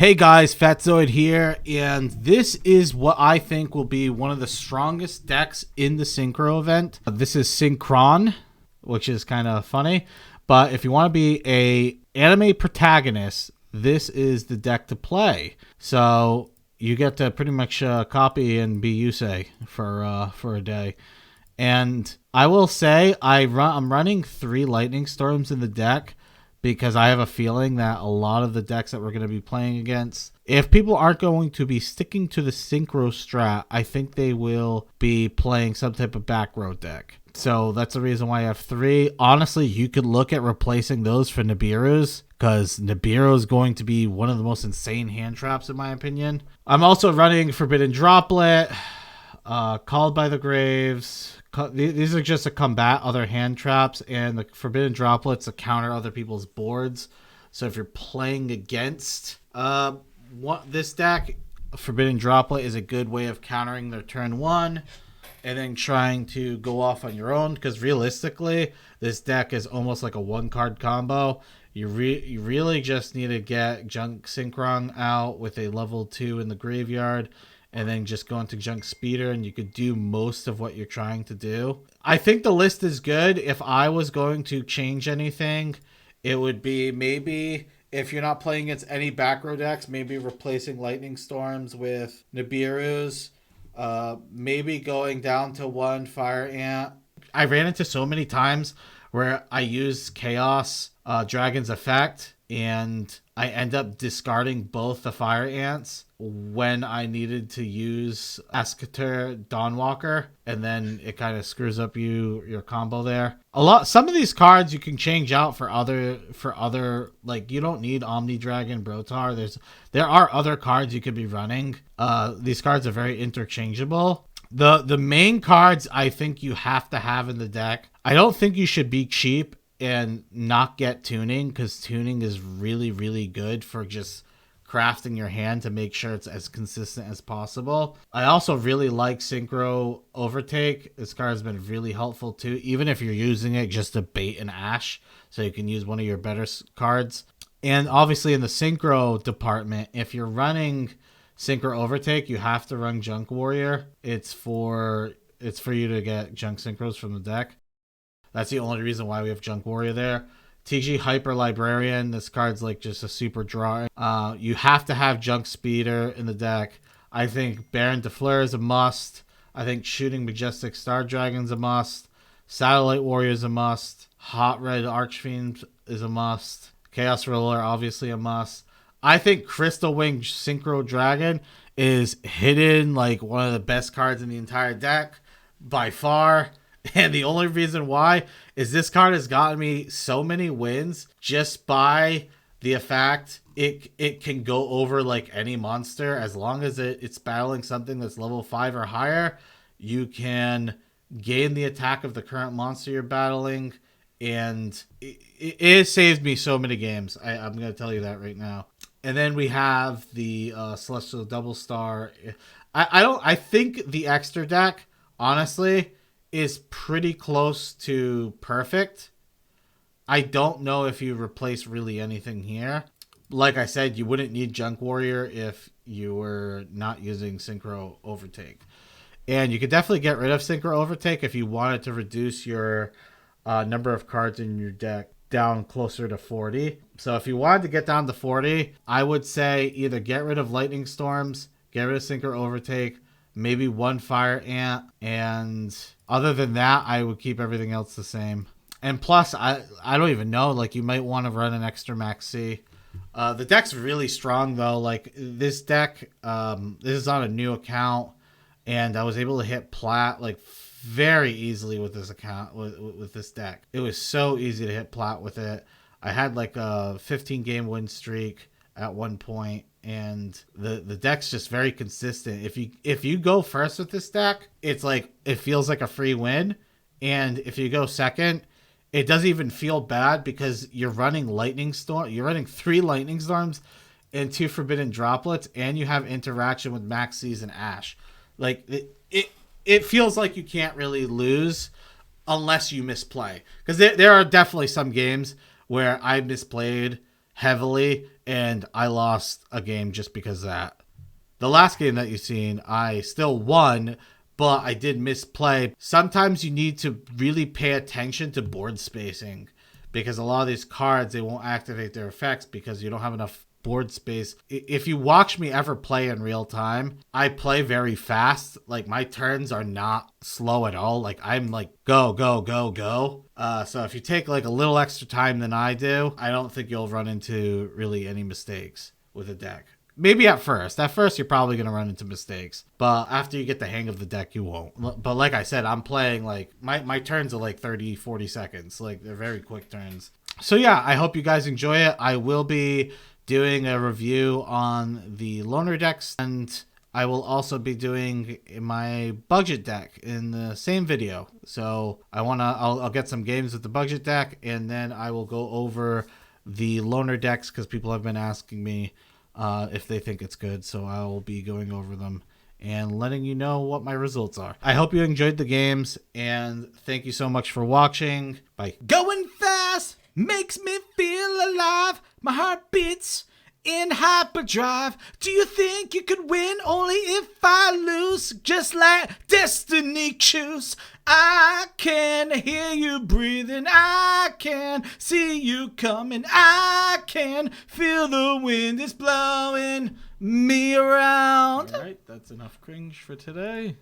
Hey guys, Fatzoid here, and this is what I think will be one of the strongest decks in the Synchro event. This is Synchron, which is kind of funny, but if you want to be a anime protagonist, this is the deck to play. So you get to pretty much copy and be Yusei for a day. And I will say I'm running 3 Lightning Storms in the deck, because I have a feeling that a lot of the decks that we're going to be playing against, if people aren't going to be sticking to the Synchro strat, I think they will be playing some type of back row deck. So that's the reason why I have 3. Honestly, you could look at replacing those for nibirus, because Nibiru is going to be one of the most insane hand traps in my opinion. I'm also running Forbidden Droplet, Called by the Graves. These are just to combat other hand traps, and the Forbidden Droplets to counter other people's boards. So if you're playing against this deck, Forbidden Droplet is a good way of countering their turn 1 and then trying to go off on your own, because realistically, this deck is almost like a 1-card combo. You really just need to get Junk Synchron out with a level 2 in the graveyard, and then just go into Junk Speeder, and you could do most of what you're trying to do. I think the list is good. If I was going to change anything, it would be maybe, if you're not playing against any back row decks, maybe replacing Lightning Storms with Nibirus. Maybe going down to 1 Fire Ant. I ran into so many times where I used Chaos Dragon's Effect, and I end up discarding both the Fire Ants when I needed to use Escator Dawnwalker, and then it kind of screws up your combo there. Some of these cards you can change out for other like, you don't need Omni Dragon Brotar. There are other cards you could be running. These cards are very interchangeable. The main cards I think you have to have in the deck. I don't think you should be cheap and not get tuning, because tuning is really, really good for just crafting your hand to make sure it's as consistent as possible. I also really like Synchro Overtake. This card has been really helpful too, even if you're using it just to bait an Ash, so you can use one of your better cards. And obviously in the Synchro department, if you're running Synchro Overtake, you have to run Junk Warrior. It's for you to get Junk Synchros from the deck. That's the only reason why we have Junk Warrior there. TG Hyper Librarian. This card's like just a super draw. You have to have Junk Speeder in the deck. I think Baron DeFleur is a must. I think Shooting Majestic Star Dragon's a must. Satellite Warrior is a must. Hot Red Archfiend is a must. Chaos Roller, obviously a must. I think Crystal Wing Synchro Dragon is hidden like one of the best cards in the entire deck by far. And the only reason why is this card has gotten me so many wins just by the fact it can go over like any monster. As long as it's battling something that's level 5 or higher, you can gain the attack of the current monster you're battling. And it saved me so many games. I'm going to tell you that right now. And then we have the Celestial Double Star. I think the extra deck, honestly, is pretty close to perfect. I don't know if you replace really anything here. Like I said, you wouldn't need Junk Warrior if you were not using Synchro Overtake. And you could definitely get rid of Synchro Overtake if you wanted to reduce your number of cards in your deck down closer to 40. So if you wanted to get down to 40, I would say either get rid of Lightning Storms, get rid of Synchro Overtake, maybe 1 Fire Ant, and other than that, I would keep everything else the same. And plus, I don't even know, like, you might want to run an extra Max C. The deck's really strong, though. Like, this deck, this is on a new account, and I was able to hit Plat, like, very easily with this account, with this deck. It was so easy to hit Plat with it. I had, like, a 15-game win streak at one point, and the deck's just very consistent. If you go first with this deck, it's like, it feels like a free win. And if you go second, it doesn't even feel bad, because you're running Lightning Storm. You're running 3 Lightning Storms and 2 Forbidden Droplets, and you have interaction with Max C's and Ash. Like, it feels like you can't really lose unless you misplay. Because there are definitely some games where I misplayed heavily, and I lost a game just because of that. The last game that you've seen, I still won, but I did misplay. Sometimes you need to really pay attention to board spacing, because a lot of these cards, they won't activate their effects because you don't have enough board space. If you watch me ever play in real time, I play very fast. Like, my turns are not slow at all. Like, I'm like, go, go, go, go. So if you take like a little extra time than I do, I don't think you'll run into really any mistakes with a deck. Maybe at first. At first, you're probably going to run into mistakes. But after you get the hang of the deck, you won't. But like I said, I'm playing like... My turns are like 30, 40 seconds. Like, they're very quick turns. So yeah, I hope you guys enjoy it. I will be doing a review on the loner decks. And I will also be doing my budget deck in the same video. So I'll get some games with the budget deck. And then I will go over the loner decks, because people have been asking me if they think it's good. So I will be going over them and letting you know what my results are. I hope you enjoyed the games, and thank you so much for watching. Bye. Going fast makes me feel alive. My heart beats in hyperdrive. Do you think you could win only if I lose? Just like destiny choose. I can hear you breathing. I can see you coming. I can feel the wind is blowing me around. All right, that's enough cringe for today.